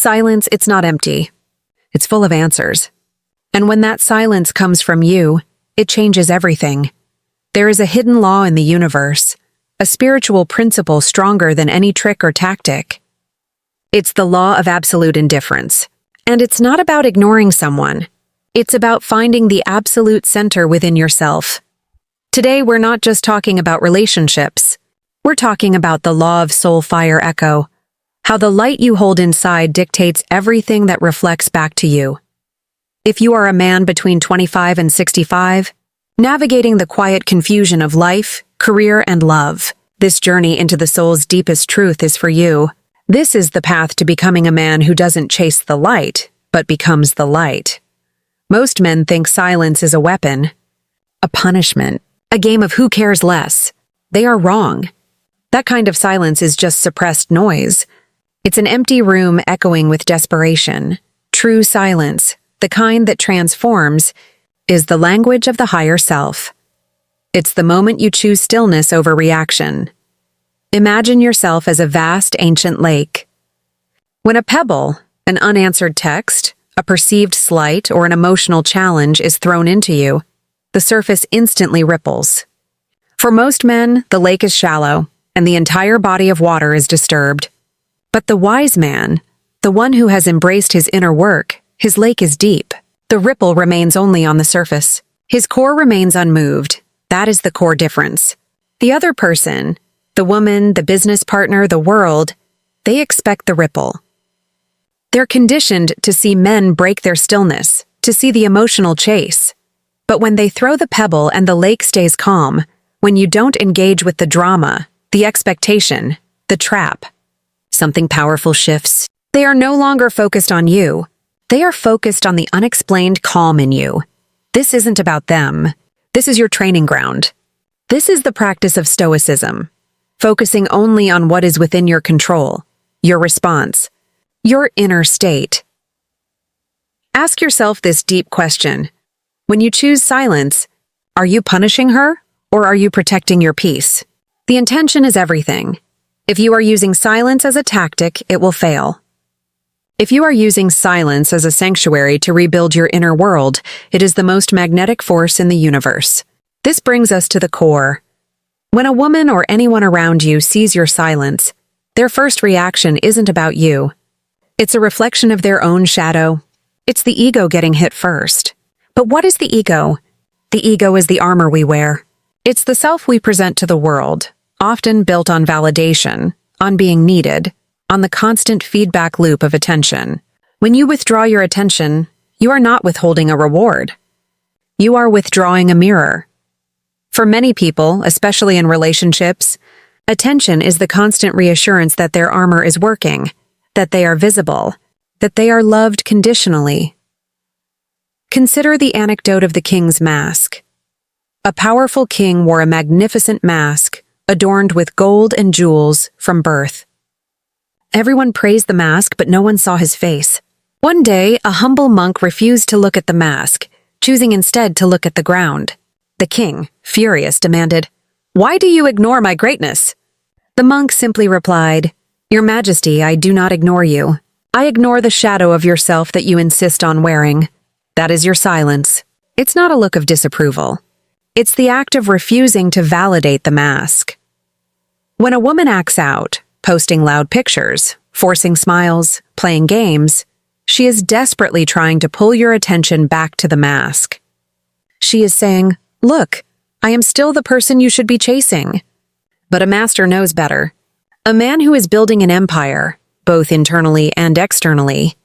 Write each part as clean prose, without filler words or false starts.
Silence, it's not empty. It's full of answers. And when that silence comes from you, it changes everything. There is a hidden law in the universe, a spiritual principle stronger than any trick or tactic. It's the law of absolute indifference. And it's not about ignoring someone. It's about finding the absolute center within yourself. Today, we're not just talking about relationships. We're talking about the law of soul fire echo, how the light you hold inside dictates everything that reflects back to you. If you are a man between 25 and 65, navigating the quiet confusion of life, career, and love, this journey into the soul's deepest truth is for you. This is the path to becoming a man who doesn't chase the light, but becomes the light. Most men think silence is a weapon, a punishment, a game of who cares less. They are wrong. That kind of silence is just suppressed noise. It's an empty room echoing with desperation. True silence, the kind that transforms, is the language of the higher self. It's the moment you choose stillness over reaction. Imagine yourself as a vast ancient lake. When a pebble, an unanswered text, a perceived slight, or an emotional challenge is thrown into you, the surface instantly ripples. For most men, the lake is shallow, and the entire body of water is disturbed. But the wise man, the one who has embraced his inner work, his lake is deep. The ripple remains only on the surface. His core remains unmoved. That is the core difference. The other person, the woman, the business partner, the world, they expect the ripple. They're conditioned to see men break their stillness, to see the emotional chase. But when they throw the pebble and the lake stays calm, when you don't engage with the drama, the expectation, the trap, something powerful shifts. They are no longer focused on you. They are focused on the unexplained calm in you. This isn't about them. This is your training ground. This is the practice of stoicism, focusing only on what is within your control, your response, your inner state. Ask yourself this deep question. When you choose silence, are you punishing her or are you protecting your peace? The intention is everything. If you are using silence as a tactic, it will fail. If you are using silence as a sanctuary to rebuild your inner world, it is the most magnetic force in the universe. This brings us to the core. When a woman or anyone around you sees your silence, their first reaction isn't about you. It's a reflection of their own shadow. It's the ego getting hit first. But what is the ego? The ego is the armor we wear. It's the self we present to the world, often built on validation, on being needed, on the constant feedback loop of attention. When you withdraw your attention, you are not withholding a reward. You are withdrawing a mirror. For many people, especially in relationships, attention is the constant reassurance that their armor is working, that they are visible, that they are loved conditionally. Consider the anecdote of the king's mask. A powerful king wore a magnificent mask, adorned with gold and jewels, from birth. Everyone praised the mask, but no one saw his face. One day, a humble monk refused to look at the mask, choosing instead to look at the ground. The king, furious, demanded, "Why do you ignore my greatness?" The monk simply replied, "Your Majesty, I do not ignore you. I ignore the shadow of yourself that you insist on wearing. That is your silence. It's not a look of disapproval. It's the act of refusing to validate the mask." When a woman acts out, posting loud pictures, forcing smiles, playing games, she is desperately trying to pull your attention back to the mask. She is saying, "Look, I am still the person you should be chasing." But a master knows better. A man who is building an empire, both internally and externally,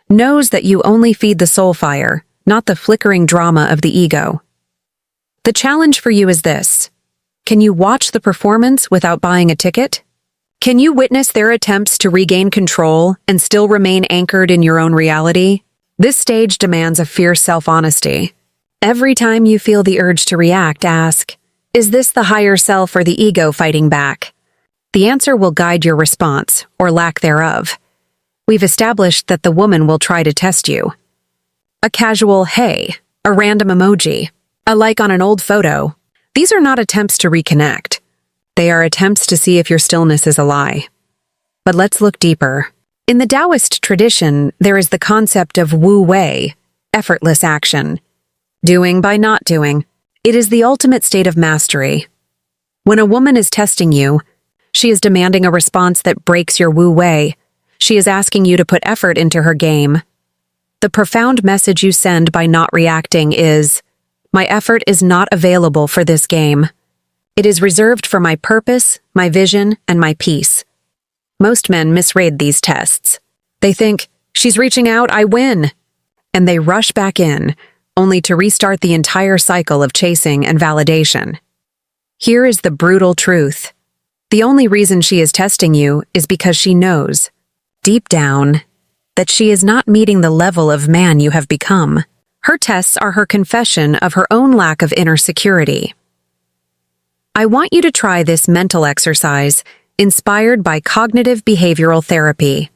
knows that you only feed the soul fire, not the flickering drama of the ego. The challenge for you is this. Can you watch the performance without buying a ticket? Can you witness their attempts to regain control and still remain anchored in your own reality? This stage demands a fierce self-honesty. Every time you feel the urge to react, ask, is this the higher self or the ego fighting back? The answer will guide your response, or lack thereof. We've established that the woman will try to test you. A casual hey, a random emoji, a like on an old photo. These are not attempts to reconnect. They are attempts to see if your stillness is a lie. But let's look deeper. In the Taoist tradition, there is the concept of Wu Wei, effortless action. Doing by not doing. It is the ultimate state of mastery. When a woman is testing you, she is demanding a response that breaks your Wu Wei. She is asking you to put effort into her game. The profound message you send by not reacting is, my effort is not available for this game. It is reserved for my purpose, my vision, and my peace. Most men misread these tests. They think, she's reaching out, I win. And they rush back in, only to restart the entire cycle of chasing and validation. Here is the brutal truth. The only reason she is testing you is because she knows, deep down, that she is not meeting the level of man you have become. Her tests are her confession of her own lack of inner security. I want you to try this mental exercise inspired by cognitive behavioral therapy.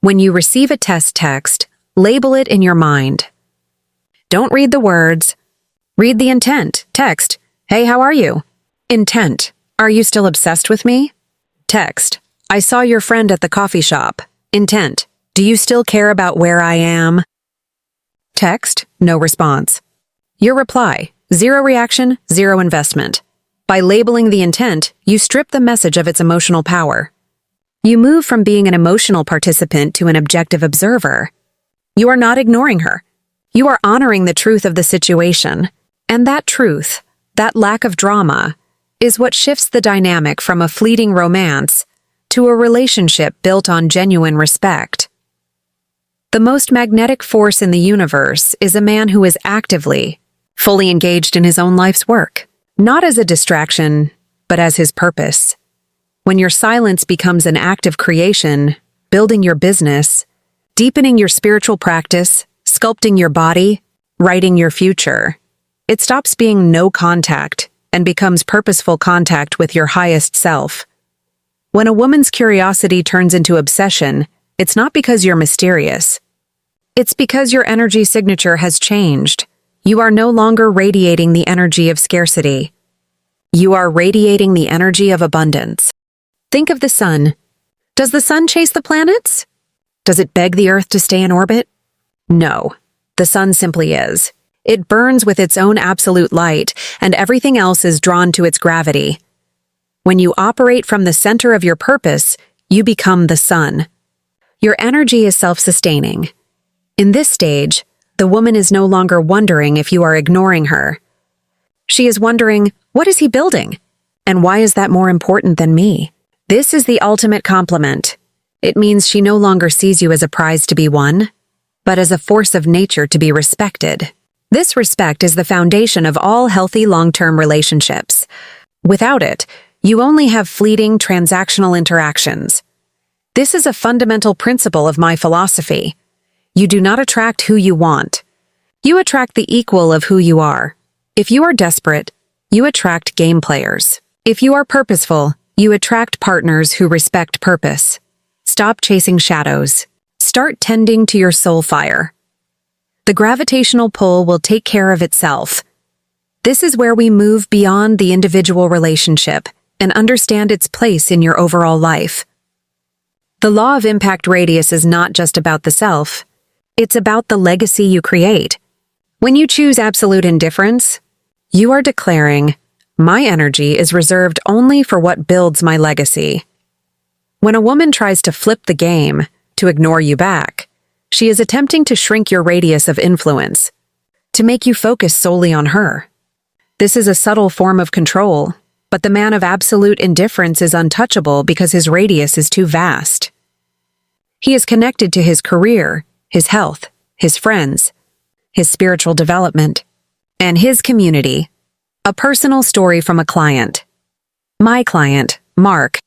When you receive a test text, label it in your mind. Don't read the words. Read the intent. Text, hey, how are you? Intent, are you still obsessed with me? Text, I saw your friend at the coffee shop. Intent, do you still care about where I am? Text, no response. Your reply, 0 reaction, 0 investment. By labeling the intent, you strip the message of its emotional power. You move from being an emotional participant to an objective observer. You are not ignoring her. You are honoring the truth of the situation. And that truth, that lack of drama, is what shifts the dynamic from a fleeting romance to a relationship built on genuine respect. The most magnetic force in the universe is a man who is actively, fully engaged in his own life's work. Not as a distraction, but as his purpose. When your silence becomes an act of creation, building your business, deepening your spiritual practice, sculpting your body, writing your future, it stops being no contact and becomes purposeful contact with your highest self. When a woman's curiosity turns into obsession, it's not because you're mysterious. It's because your energy signature has changed. You are no longer radiating the energy of scarcity. You are radiating the energy of abundance. Think of the sun. Does the sun chase the planets? Does it beg the Earth to stay in orbit? No. The sun simply is. It burns with its own absolute light, and everything else is drawn to its gravity. When you operate from the center of your purpose, you become the sun. Your energy is self-sustaining. In this stage, the woman is no longer wondering if you are ignoring her. She is wondering, what is he building? And why is that more important than me? This is the ultimate compliment. It means she no longer sees you as a prize to be won, but as a force of nature to be respected. This respect is the foundation of all healthy long-term relationships. Without it, you only have fleeting transactional interactions. This is a fundamental principle of my philosophy. You do not attract who you want. You attract the equal of who you are. If you are desperate, you attract game players. If you are purposeful, you attract partners who respect purpose. Stop chasing shadows. Start tending to your soul fire. The gravitational pull will take care of itself. This is where we move beyond the individual relationship and understand its place in your overall life. The law of impact radius is not just about the self. It's about the legacy you create. When you choose absolute indifference, you are declaring, my energy is reserved only for what builds my legacy. When a woman tries to flip the game, to ignore you back, she is attempting to shrink your radius of influence, to make you focus solely on her. This is a subtle form of control, but the man of absolute indifference is untouchable because his radius is too vast. He is connected to his career, his health, his friends, his spiritual development, and his community. A personal story from a client. My client, Mark,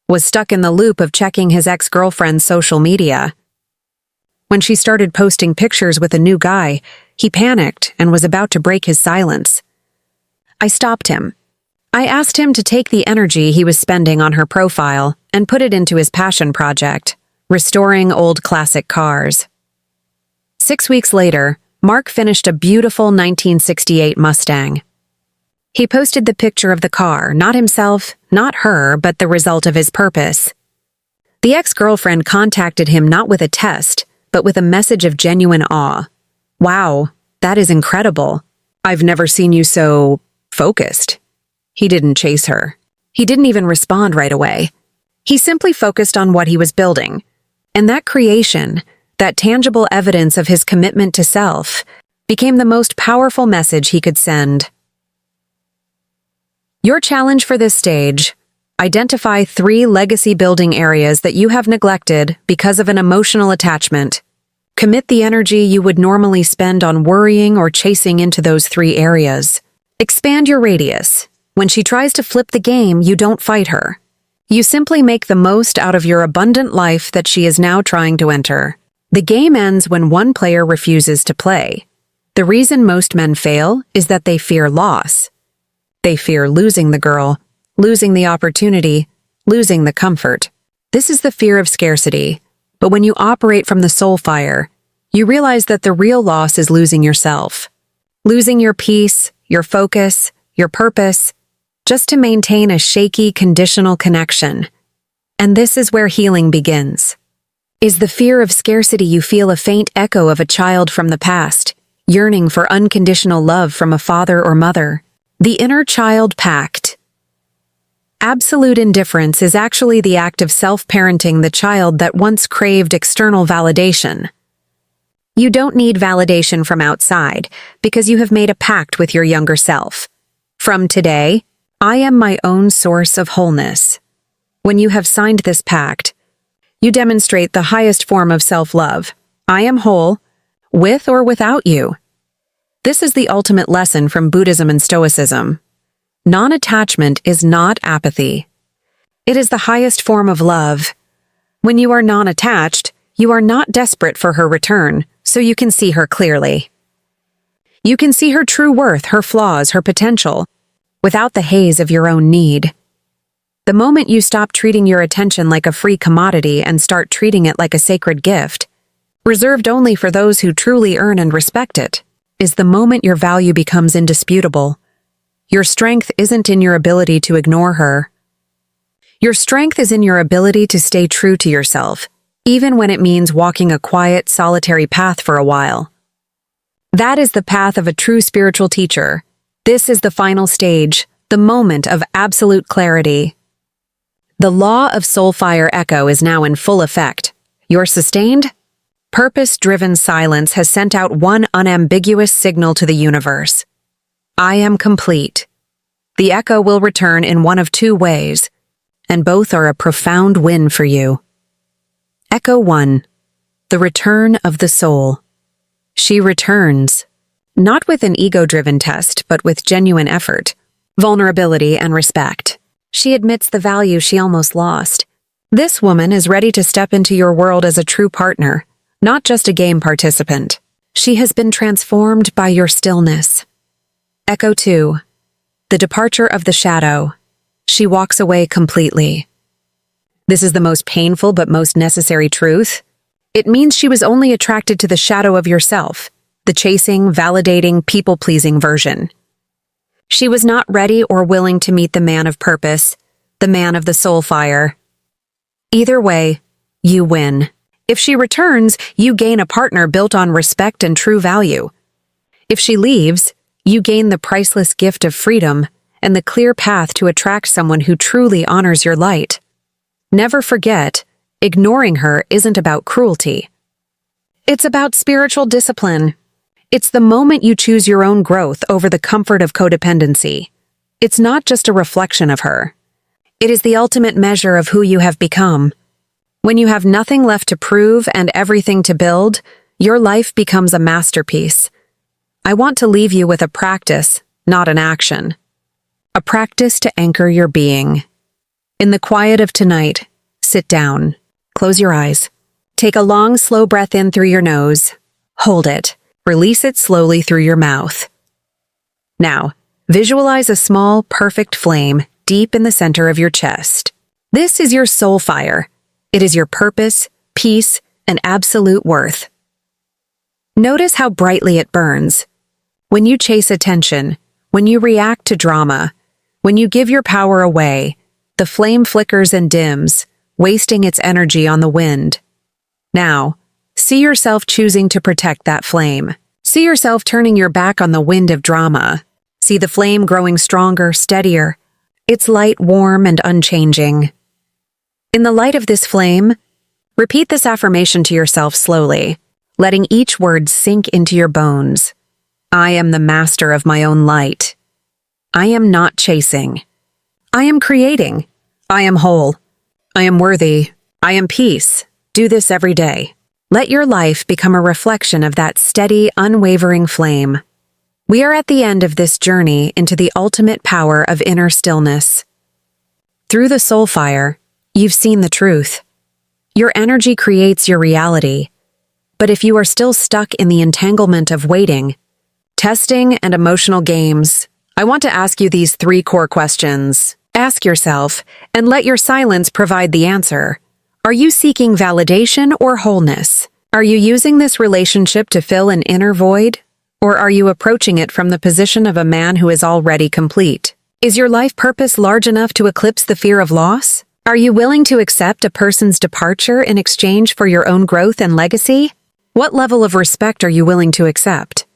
was stuck in the loop of checking his ex-girlfriend's social media. When she started posting pictures with a new guy, he panicked and was about to break his silence. I stopped him. I asked him to take the energy he was spending on her profile and put it into his passion project, restoring old classic cars. 6 weeks later, Mark finished a beautiful 1968 Mustang. He posted the picture of the car, not himself, not her, but the result of his purpose. The ex-girlfriend contacted him not with a test, but with a message of genuine awe. "Wow, that is incredible. I've never seen you so focused." He didn't chase her. He didn't even respond right away. He simply focused on what he was building. And that creation, that tangible evidence of his commitment to self, became the most powerful message he could send. Your challenge for this stage: identify 3 legacy-building areas that you have neglected because of an emotional attachment. Commit the energy you would normally spend on worrying or chasing into those 3 areas. Expand your radius. When she tries to flip the game, you don't fight her. You simply make the most out of your abundant life that she is now trying to enter. The game ends when one player refuses to play. The reason most men fail is that they fear loss. They fear losing the girl, losing the opportunity, losing the comfort. This is the fear of scarcity. But when you operate from the soul fire, you realize that the real loss is losing yourself. Losing your peace, your focus, your purpose, just to maintain a shaky, conditional connection. And this is where healing begins. Is the fear of scarcity you feel a faint echo of a child from the past, yearning for unconditional love from a father or mother? The inner child pact. Absolute indifference is actually the act of self-parenting the child that once craved external validation. You don't need validation from outside because you have made a pact with your younger self. From today, I am my own source of wholeness. When you have signed this pact, you demonstrate the highest form of self-love. I am whole, with or without you. This is the ultimate lesson from Buddhism and Stoicism. Non-attachment is not apathy. It is the highest form of love. When you are non-attached, you are not desperate for her return, so you can see her clearly. You can see her true worth, her flaws, her potential, without the haze of your own need. The moment you stop treating your attention like a free commodity and start treating it like a sacred gift, reserved only for those who truly earn and respect it, is the moment your value becomes indisputable. Your strength isn't in your ability to ignore her. Your strength is in your ability to stay true to yourself, even when it means walking a quiet, solitary path for a while. That is the path of a true spiritual teacher. This is the final stage, the moment of absolute clarity. The law of soulfire echo is now in full effect. Your sustained, purpose-driven silence has sent out one unambiguous signal to the universe. I am complete. The echo will return in one of 2 ways, and both are a profound win for you. Echo 1. The return of the soul. She returns, not with an ego-driven test, but with genuine effort, vulnerability, and respect. She admits the value she almost lost. This woman is ready to step into your world as a true partner, not just a game participant. She has been transformed by your stillness. Echo 2. The departure of the shadow. She walks away completely. This is the most painful but most necessary truth. It means she was only attracted to the shadow of yourself, the chasing, validating, people-pleasing version. She was not ready or willing to meet the man of purpose, the man of the soul fire. Either way, you win. If she returns, you gain a partner built on respect and true value. If she leaves, you gain the priceless gift of freedom and the clear path to attract someone who truly honors your light. Never forget, ignoring her isn't about cruelty. It's about spiritual discipline. It's the moment you choose your own growth over the comfort of codependency. It's not just a reflection of her. It is the ultimate measure of who you have become. When you have nothing left to prove and everything to build, your life becomes a masterpiece. I want to leave you with a practice, not an action. A practice to anchor your being. In the quiet of tonight, sit down, close your eyes. Take a long, slow breath in through your nose. Hold it. Release it slowly through your mouth. Now, visualize a small, perfect flame deep in the center of your chest. This is your soul fire. It is your purpose, peace, and absolute worth. Notice how brightly it burns. When you chase attention, when you react to drama, when you give your power away, the flame flickers and dims, wasting its energy on the wind. Now, see yourself choosing to protect that flame. See yourself turning your back on the wind of drama. See the flame growing stronger, steadier, its light warm and unchanging. In the light of this flame, repeat this affirmation to yourself slowly, letting each word sink into your bones. I am the master of my own light. I am not chasing. I am creating. I am whole. I am worthy. I am peace. Do this every day. Let your life become a reflection of that steady, unwavering flame. We are at the end of this journey into the ultimate power of inner stillness. Through the soul fire, you've seen the truth. Your energy creates your reality. But if you are still stuck in the entanglement of waiting, testing, and emotional games, I want to ask you these 3 core questions. Ask yourself, and let your silence provide the answer. Are you seeking validation or wholeness? Are you using this relationship to fill an inner void? Or are you approaching it from the position of a man who is already complete? Is your life purpose large enough to eclipse the fear of loss? Are you willing to accept a person's departure in exchange for your own growth and legacy? What level of respect are you willing to accept?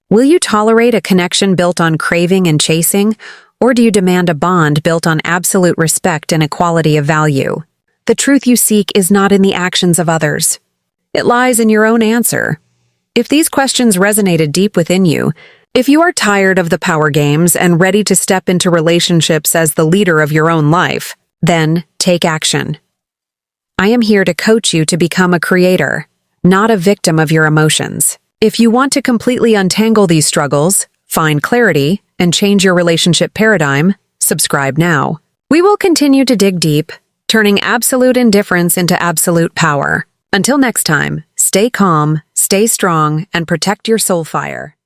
Will you tolerate a connection built on craving and chasing, or do you demand a bond built on absolute respect and equality of value? The truth you seek is not in the actions of others. It lies in your own answer. If these questions resonated deep within you, if you are tired of the power games and ready to step into relationships as the leader of your own life, then take action. I am here to coach you to become a creator, not a victim of your emotions. If you want to completely untangle these struggles, find clarity, and change your relationship paradigm, subscribe now. We will continue to dig deep, turning absolute indifference into absolute power. Until next time, stay calm, stay strong, and protect your soul fire.